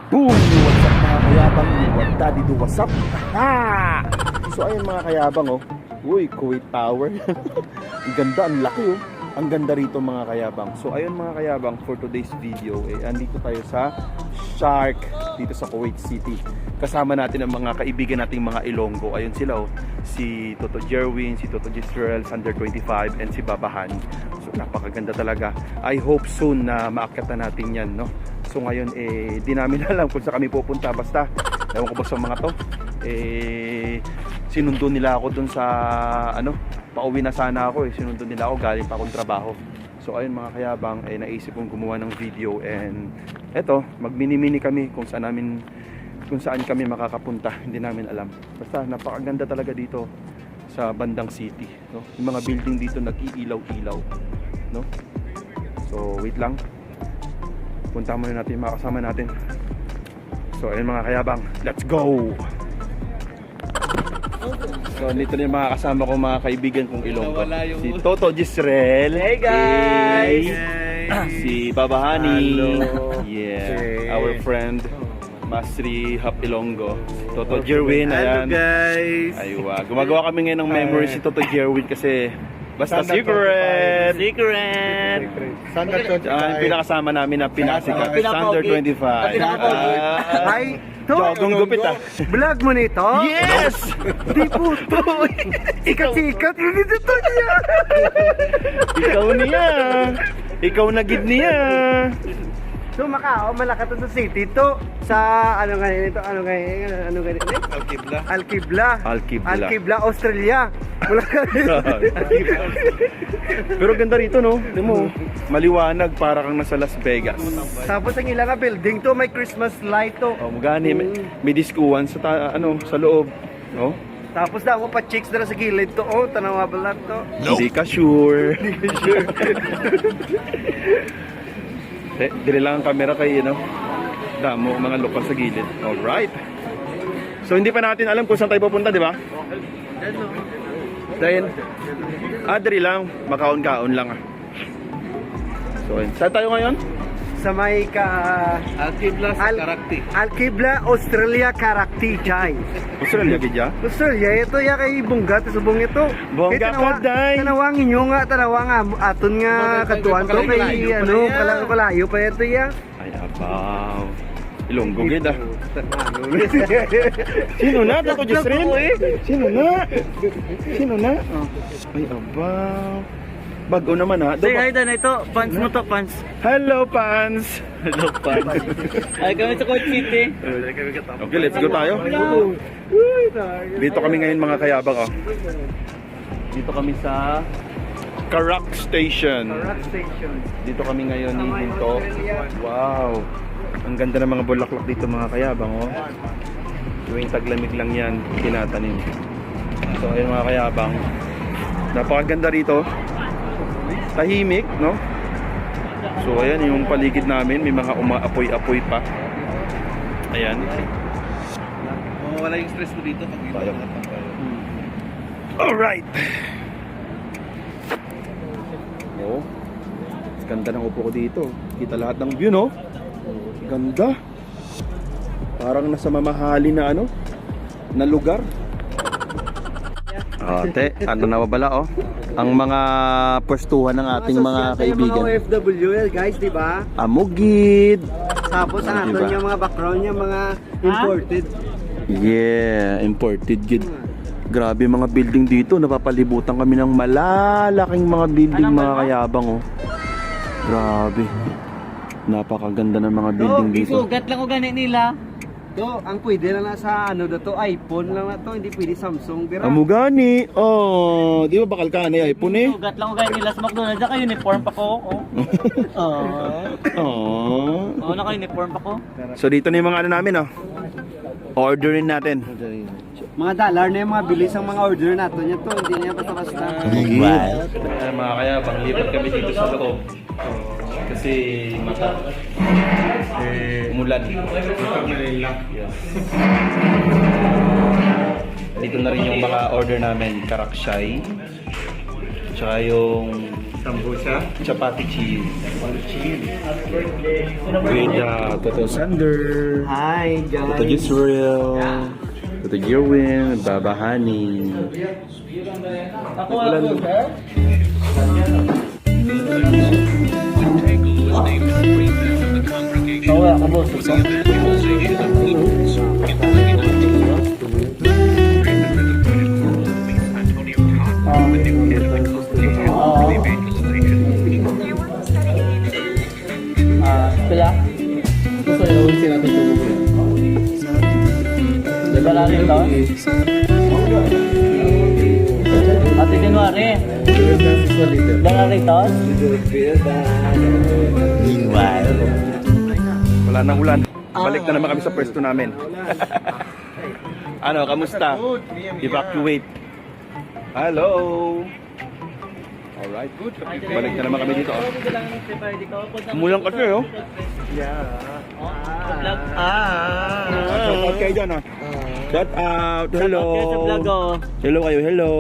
Boom! What's up mga kayabang? What daddy do? What's up? Ha! So ayun mga kayabang oh. Uy, Kuwait Tower. Ang ganda, ang laki oh. Ang ganda rito mga kayabang. So ayun mga kayabang, for today's video andito tayo sa Shark dito sa Kuwait City. Kasama natin ang mga kaibigan nating mga Ilonggo. Ayun sila oh. Si Toto Jerwin, si Toto Gisrel, Under 25 and si Babahan. So napakaganda talaga. I hope soon na maakyat na natin yan, no? So ngayon di namin alam kung saan kami pupunta. Basta ewan ko ba sa mga to, sinundo nila ako dun sa pauwi na sana ako sinundo nila ako, galing pa akong trabaho. So ayun mga kayabang, naisip kong gumawa ng video and eto, magmini-mini kami kung saan kami makakapunta. Hindi namin alam. Basta napakaganda talaga dito sa bandang city, no? Yung mga building dito nag-iilaw-ilaw, no? So wait lang, punta muna natin yung mga kasama natin. So ayun mga kayabang, let's go! So dito na yung mga kasama ko, mga kaibigan kong Ilonggo. Si Toto Gisrel. Hey guys! Si Babahani. Hello. Yeah, Hey. our friend Masri Hap Ilonggo. Toto Jerwin, Hello ayan. guys! Aywa, gumagawa kami ngayon ng memory si Toto Jerwin kasi basta secret! Secret! Standard 25. Ang pinakasama namin na pinasikat, Under 25. Ay, Jogong gupit ah. vlog mo nito? Yes! Di puto. Sikat-sikat. Hindi to niya. Ikaw niya. Ikaw na gid niya. So Macau, malaka to sa city to. Sa ano ganito? Ano ganito? Alkibla. Alkibla. Alkibla. Australia. Malaka. Pero ganda rito no. Tingnan mo, maliwanag para kang nasa Las Vegas. Tapos ang ilang building to, may Christmas light to. Oh, magani may diskuan sa sa loob, no? Tapos na ako pa chicks na sa gilid to. Oh, tanawa balat to. Hindi ka sure. Dire lang ang camera kay damo mga lokal sa gilid. All right. So hindi pa natin alam kung saan tayo pupunta, di ba? Dahil dire lang, makaon-kaon lang ah. So saan tayo ngayon? Sa may Alkibla sa Karakti. Alkibla, Australia, Karakti, Jai. Australia gidya? Australia, ito ya kay Bungga, ito subong ito. Bongga ka, day. Tanawangin nyo nga, tanawang aton nga katuan to kay palayo pa ito ya. Ay abaw. Ilonggo gid ah. Sino na? Toto Gisrel? Sino na? Ay abaw. Bago naman ha. Say hi Dan, ito. Pants mo to, pants. Hello fans. Hello, pants. Ay kami sa Kuwait City. Okay, let's go tayo. Dito kami ngayon mga kayabang oh. Dito kami sa Karak Station. Rock station. Dito kami ngayon hihinto. Wow. Ang ganda ng mga bulaklak dito mga kayabang oh. Tuwing taglamig lang yan, tinatanim. So ayun mga kayabang, napakaganda rito. Tahimik, no? So ayan yung paligid namin, may mga umaapoy-apoy pa. Ayan. Wala yung stress mo dito pag Tayo. Alright. Oh. Ganda ng upo ko dito. Kita lahat ng view, no? Ganda. Parang nasa mamahali na na lugar. Ate, na wabala oh. Ang mga pwestuhan ng ating mga kaibigan. Mga OFW guys, di ba? Amugid. Tapos ang Diba? aton yung mga background yung mga imported. Yeah, imported gid. Grabe mga building dito, napapalibutan kami ng malalaking mga building mga kayabang oh. Grabe. Napakaganda ng mga building dito. Isugat lang ko gani nila. To, ang pwede lang na sa to, iPhone lang na to, hindi pwede Samsung. Dira. Amugani. Oh, di ba bakal ka na iPhone eh? Isugat lang ko gani nila sa McDonald's. Naka uniform pa ko. Oh. Naka uniform pa ko. So dito na yung mga namin oh. Orderin natin. Mga dollar na yung mga bilis ang mga order nato niya to, hindi niya basta-basta. Mga kaya panglipat kami dito sa loob. Kasi umulan. Yeah. Dito na rin yung mga order namin, karakshay. Tsaka yung Sambusa, chapati cheese. With Toto Sander, Hi, Toto guys. Israel, Toto Jerwin, Baba Honey. Ako, sir. Wala ka, boss. Kaya, gusto nyo ulit natin tulungan. Di ba natin ito? Ate January. Dala rito? Meanwhile, wala nang ulan. Balik na naman kami sa pwesto namin. Ano, kamusta? Evacuate. Hello. Alright, good. Balik na naman kami dito. Umulang kasi, oh. Shout out kayo dyan, ah. Shout out. Hello. Hello kayo, hello.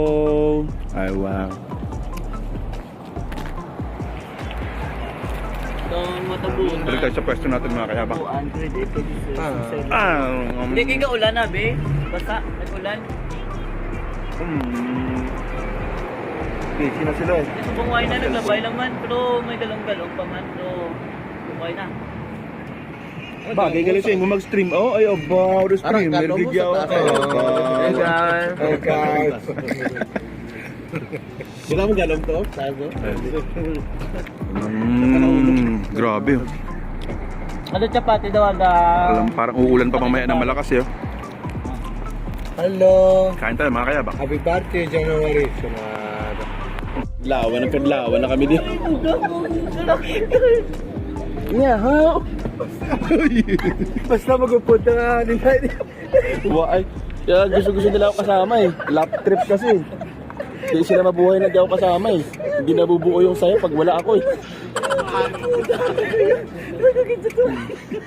Ay, wow. Balik tayo sa pwesto natin, mga kayabang. Hindi kayo ka ulan na, be. Basta, nag-ulan. Busy na sila, eh. Bungay na, naglabay lang man. Pero may galong-galong pa man. Pero, bungay na. Bagay galing sa inyo mag-stream. Oh, ay, abaw, the stream. Mergigyaw. Hey, guys. Oh, guys. Sila mo galong to? Sago? Grabe. Ano chapati daw aga? Alam, parang uulan pa mamaya ng malakas, eh. Hello. Kain tayo, mga kayabang. Happy birthday, January. Lawan na kami dito. Yeah, how? Basta magpupunta nga nila. Ay, kaya gusto nila ako kasama, eh. Lap trip kasi. Hindi sila mabuhay na di ako kasama, eh. Hindi nabubuo yung sayo pag wala ako, eh.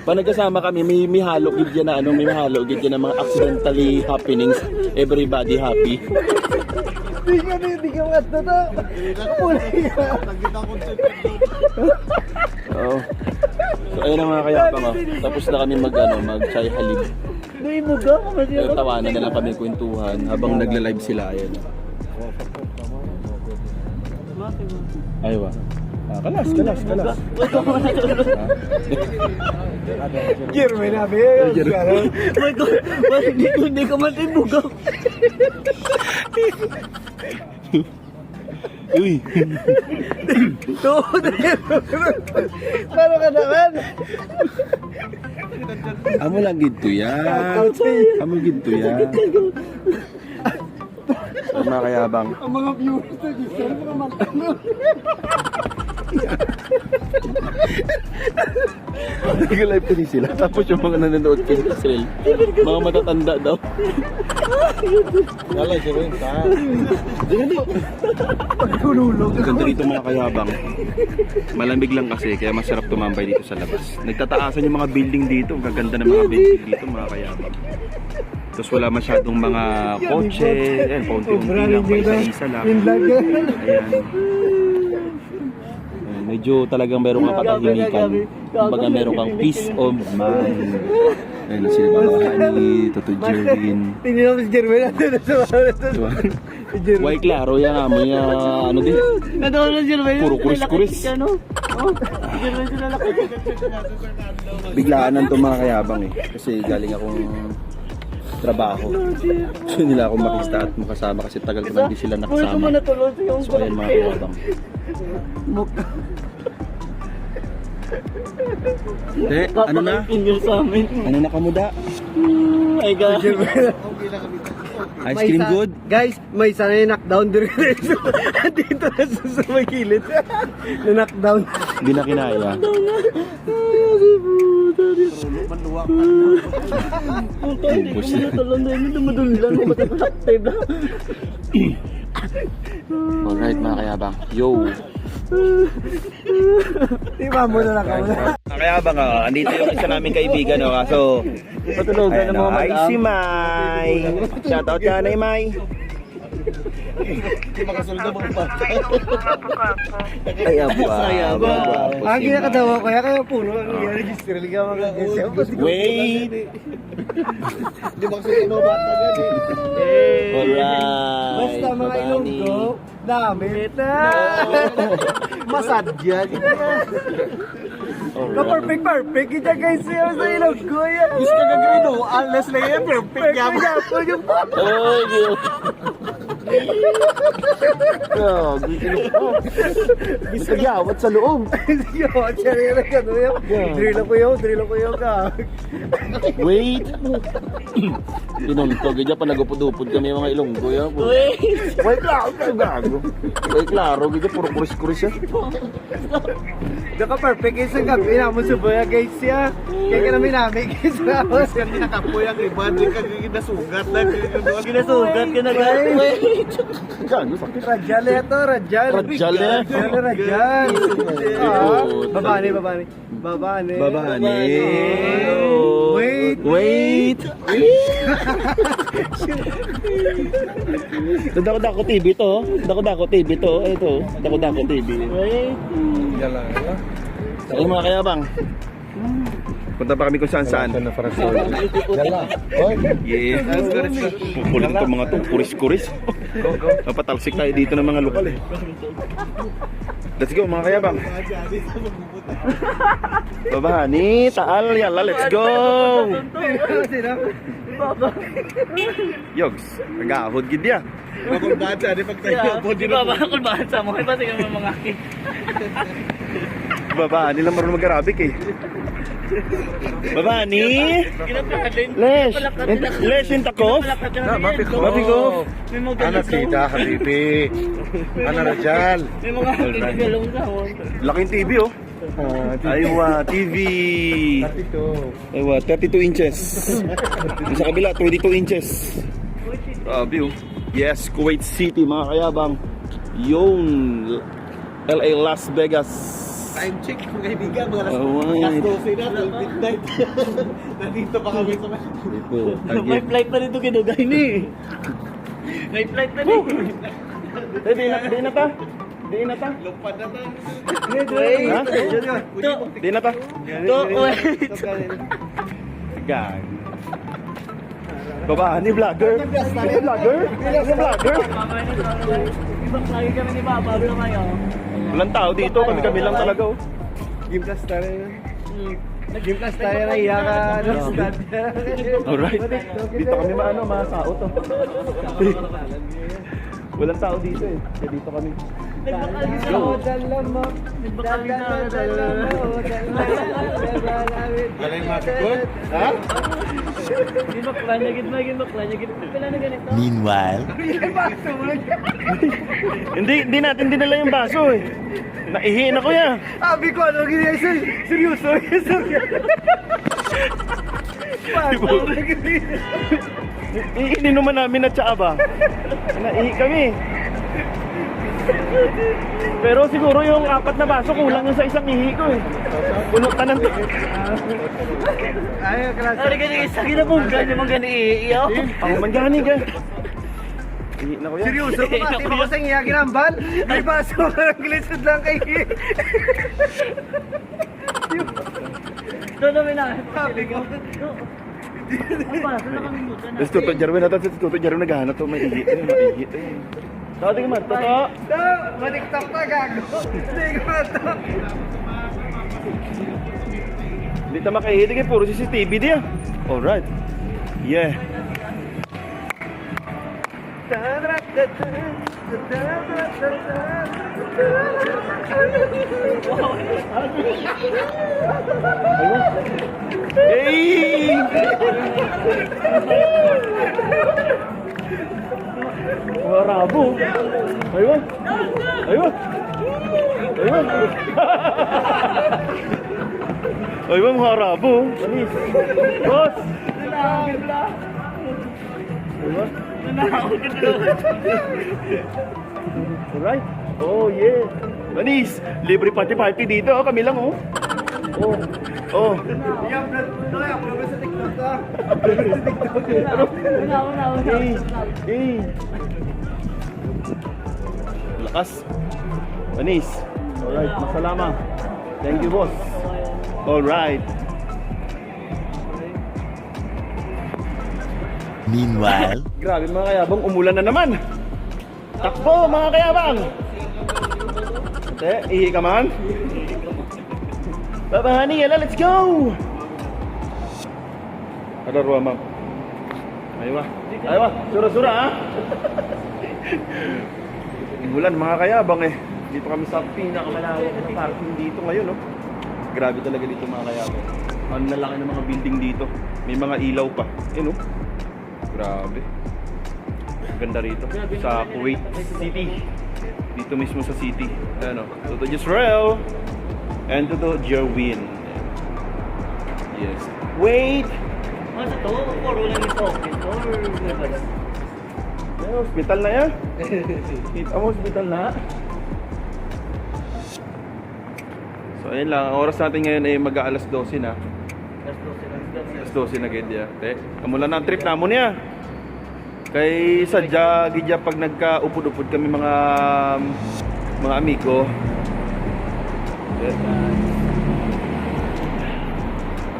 Pag nagkasama kami, may halo gid yan na may halo gid yan na mga accidentally happenings. Everybody happy. Hindi ka mato to. Kapulay ka. Oo. So ayun ang mga kayabang, oh. Tapos na kami mag-chai halib. May muga ka ba Pero tawanan na lang kami kwentuhan habang nagla-live sila, ayan. Ay, wa. Kalas. Jeremy na, be. My God, hindi ka man muga. Uy. Paano ka naman? Amo lang gito yan. Amo gito yan. Ay, mga kayabang. Ang mga viewers na dito, mga matanong. Nag-live kasi sila. Tapos yung mga nanonood kay Israel, mga matatanda daw. Wala, Jeremy, ta. Ang ganda dito, mga kayabang. Malamig lang kasi, kaya masarap tumambay dito sa labas. Nagtataasan yung mga building dito. Ang gaganda ng mga building dito, mga kayabang. Tapos wala masyadong mga kotse. Ayan, paunti-unti lang, paisa-isa lang. Ayan. Medyo talagang meron kang katahimikan. Kumbaga meron kang peace of mind. Ayan sila mga Honey, Toto Jerwin. Tingnan mo si Jeremy natin na sa Diba? Why klaro yan nga mo ano din. Nadaw na sila ba yun? Puro kuris-kuris. Oh, sila sila laki. Biglaan to mga kayabang, eh. Kasi galing akong trabaho. Gusto nila akong makista at makasama kasi tagal ko na hindi sila nakasama. So ayan, mga kayabang. Ano na? Ano na kamuda? Ay God. Ice cream good? Guys, may isa na yung knockdown dito. Dito na sa may kilid. Na-knockdown. Hindi na kinaya. Ubus na. Alright, mga kayabang. Yo! Iba mo na lang ka muna. Mga kayabang, andito yung isa naming kaibigan. So, Patulugan ayan, ng mga ay madam. si Mai. Shoutout ka na, Mai. Hindi makasunod na mga bata. Ay, aba. Ang ginakatawa ko, kaya puno ang i-register liga mga guys. Wait! Hindi makasunod na mga bata gan eh. Alright. Basta mga Ilonggo, damit na. Masadya. Perfect. Kita guys siya sa Ilonggo yan. Gusto ka gagawin no? Unless na yan, perfect yan. Ay, Diyos. Gusto gyawat sa loob. Yo, siya na gano'n yan. Drill ko yun ka. Wait. Inuntog, ganyan pa nagupod-upod kami mga Ilonggo yan. Wait, klaro ka gago. Ay, klaro, ganyan, puro kuris-kuris yan. Daka perfect guys ang gabi na mo subaya guys siya. Kaya ka namin guys. Kasi nakapoy ang riban, di ka ginasugat na. Ginasugat ka na guys. Gago, sakit. Rajal ito, Rajal. Rajal eh. Rajal. Babani. Wait. Dako-dako TV to. Dako-dako TV to. Ito, Dako-dako TV. Wait. Ay, mga kayabang. Punta pa kami kung saan-saan. Yeah. Pupulit to mga to, kuris-kuris. Napatalsik tayo dito ng mga lokal eh. Let's go mga kayabang. Babani, taal, yalla, let's go! Yogs, nag-aahod gid ya. Makulbata, di pagtayo po. Di ba ba kulbasa mo? Iba sige mo mga aki. Babani lang marunong mag-Arabic eh. Babani. Kinapalakadin. Les, yung tako. Mapiko. Anak kita, habibi. Rajal. May mga galong ka. Laking TV oh. Aywa, TV. 32. Aywa, 32 inches. Yung sa kabila, 22 inches. Grabe oh. Yes, Kuwait City mga kayabang. Yun. LA Las Vegas. Time check mga kaibigan, mga Alright. 12 na, midnight. Nandito pa kami sa May flight pa dito kinugay ni. May flight na dito. Di na ta? lupad na tayo. Ha? Di na ta? Wait. Gang. Babani vlogger. Vlogger? Ibang lagi kami ni Papa. Bilo kayo. Walang tao dito, kami lang talaga oh. Game plus tayo na. Game plus tayo na iya ka. Alright. Dito kami masao to. Walang tao dito eh. Kaya dito kami. Galing matikot? Ha? Meanwhile. Hindi natin dinala yung baso eh. Naihiin ako ya. Sabi ko, ano ginaya? Seryoso. Ininuman namin at saka ba? Naihi kami. Pero siguro yung 4 na baso kulang yung sa isang ihi ko eh. Puno ka ng Ayaw, klase. Ari ka nang isa ginabungga niyo mga gani iyo. Ako man gani ka. Ihi na ko yan. Seryoso ko ba? Di ba ko sa iya ginambal? Ay, baso ka ng glisod lang kay Doon namin na. Sabi ko. Tapos Tuto Jarwin natin, si Tuto Jarwin naghahanap to, may ihi. Maihi. Tao, tingin man, Tuto. Matiktok na gago. Hindi ko na to. Hindi ta makahihi, tingin puro CCTV diya. Alright. Yeah. Hey! Warabo. Ayun. Ayun. Ayun. Ayun, warabo. Alis. Boss. Ayun. Alright. Oh, yeah. Manis, libre party dito. Oh, kami lang, oh. Oh. Oh. Hey. Hey. Lakas. Panis. Alright, masalama. Thank you, boss. Alright. Meanwhile, Grabe mga kayabang, umulan na naman. Takbo mga kayabang. Ihi ka man. Babahani, yala, let's go. Ada ruang ma'am. Aywa, sura-sura ha. Umulan mga kayabang eh. Dito kami sa pinakamalawak na parking dito ngayon, no? Grabe talaga dito mga kayabang. Ang lalaki ng mga building dito. May mga ilaw pa. No? Grabe. Ganda rito. Sa Kuwait City. Dito mismo sa city. Ano? Toto Jisrael. And Toto Jerwin. Yes. Wait! Ano to? Or wala ni Pocket? Or labas? Hospital na yan. Kita mo, hospital na. So ayun lang, ang oras natin ngayon ay mag-aalas 12 na. Alas 12 na gidya. Kamula na ang trip namon niya. Kay sadya gidya pag nagka-upod-upod kami mga amigo.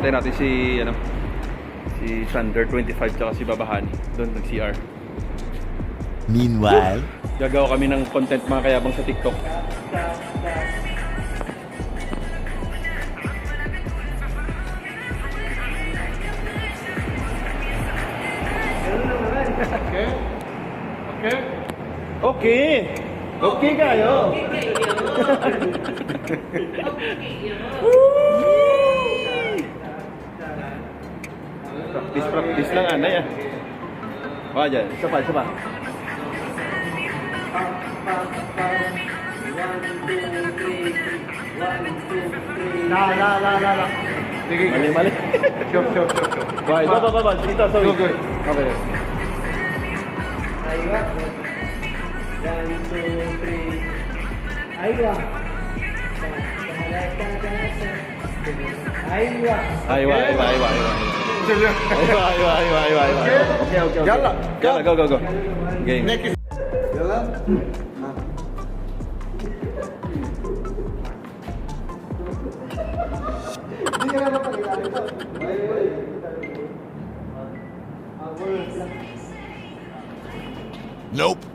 Tayo natin si Sander 25 tsaka si Babahani. Doon nag-CR. meanwhile, Gagawa kami ng content mga kayabang sa TikTok. Okay. Okay kayo. Practice lang anay ah. Wah, dyan. Isa pa. La. Mali. Sure. Bye. Baba. Dito, sorry. Good. Okay. Aywa. 1, 2, 3. Aywa. Aywa. Okay. Yalla, go. Game. nope.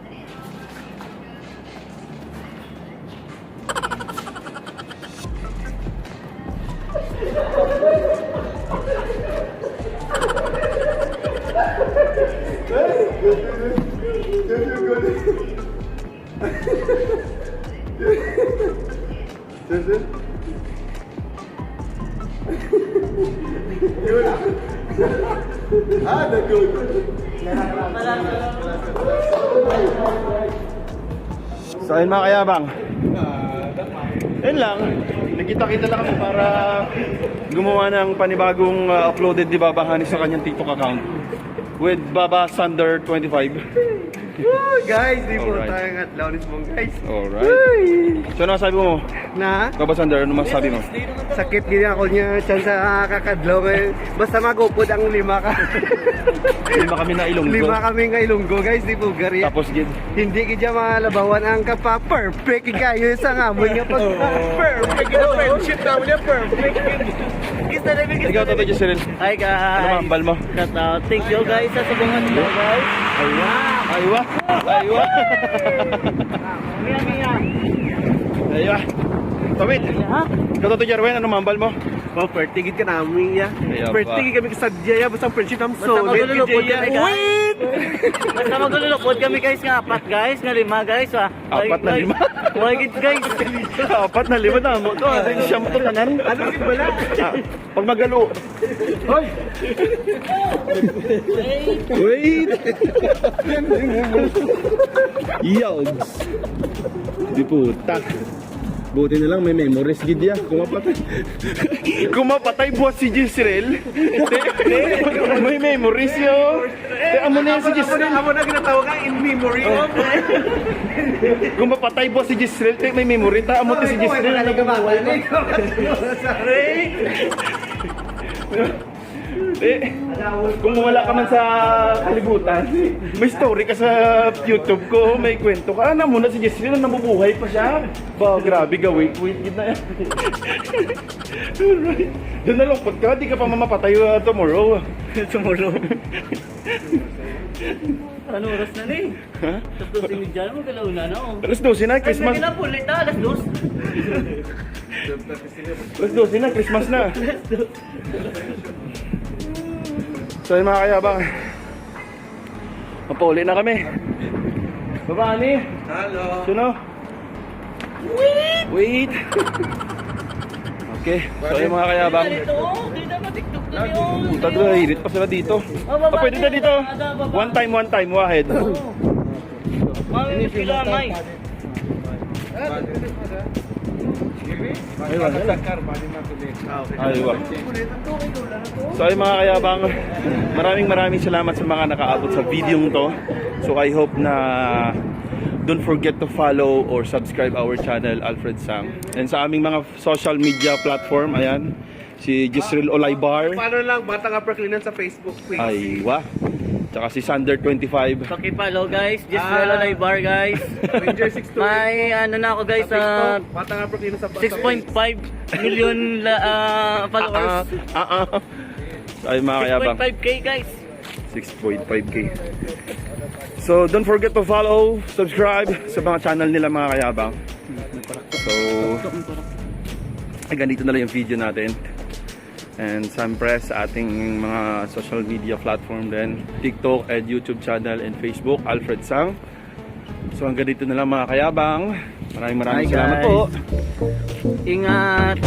So ayun mga kayabang. Ayun lang. Nagkita-kita lang kami para gumawa ng panibagong uploaded ni Babahani sa kanyang TikTok account with Baba Sander 25. Guys, di po Alright. tayo at Launis mong guys. Alright. So ano masabi mo? Na, Baba Sander, ano masabi mo? sakit gini ako niya dyan sa kakadlaw ngayon. Basta magupod ang 5 ka. 5 kami na Ilonggo. 5 kami nga Ilonggo guys, di po gari. Tapos gid. Hindi kaya malabawan ang kapa-perfect kayo sa ngamon nga pag perfect yung friendship namin niya perfect. Ikaw Toto Jisrael. Hi guys! Ano mambal mo? Shout out. Thank you guys sa subungan nyo guys. Aywa. Tawid. Ha? Ikaw Toto Jerwin, ano mambal mo? Pertigid ka namin ya. Ayun ba? Pertigid kami kasadya ya. Basta friendship namin Basta solid. maglulupod kaya kami ya. guys. Basta maglulupod kami guys nga 4 guys, nga 5 guys ha. 4 na 5? Wagit guys. 4 na 5 na mo to. Ano siyam to tanan? Ano si Bala? Pag magalo. Hoy. Wait. Yogs. Di puta. Buti na lang may memories gid ya. Kumapatay buhat si Jisrael. May memories yo. Amo na yan si Jisrael. Amo na ginatawag ka in memory of. Kumapatay buhat si Jisrael. May memory ta. Amo to si Jisrael na nagabuhay. Eh, kung wala ka man sa kalibutan, may story ka sa YouTube ko, may kwento ka. Ano muna si Jessie na nabubuhay pa siya. Ba, grabe ka, wait, gid na yan. Alright. Doon nalungkot ka, di ka pa mamapatay tomorrow. Tomorrow. Ano oras na ni? Ha? Tapos sinidyan mo, kalauna na oh. Alas 12 na, Christmas. Ay, napulit na, alas 2. Alas 12 na, Christmas na. So yun mga kayabang, mapauli na kami. Baba ni. Hello. Sino? Wait. Okay, so yun mga kayabang. Dito, dito pa TikTok na yun. Puta doon, hirit pa sila dito. Ah, pwede na dito. One time, wahid. Mami, sila, May. Aywa. So ay mga kayabang, maraming salamat sa mga nakaabot sa video to. So I hope na don't forget to follow or subscribe our channel, Alfred Sang. And sa aming mga social media platform, ayan, si Gisril Olaybar. Paano lang, Batang Upper Cleanan sa Facebook, please. Aywa. Tsaka si Sander25. Pakipalo guys, just follow like bar guys. Ranger 628. May ano na ako guys, Batang Upper Cleanan sa 6.5 million followers. So ay mga kayabang, 6.5k guys. 6.5k. So don't forget to follow, subscribe sa mga channel nila mga kayabang. So ay ganito na lang yung video natin. And siyempre sa ating mga social media platform din, TikTok and YouTube channel and Facebook, Alfred Sang. So hanggang dito na lang mga kayabang. Maraming Bye, salamat guys. po. Ingat.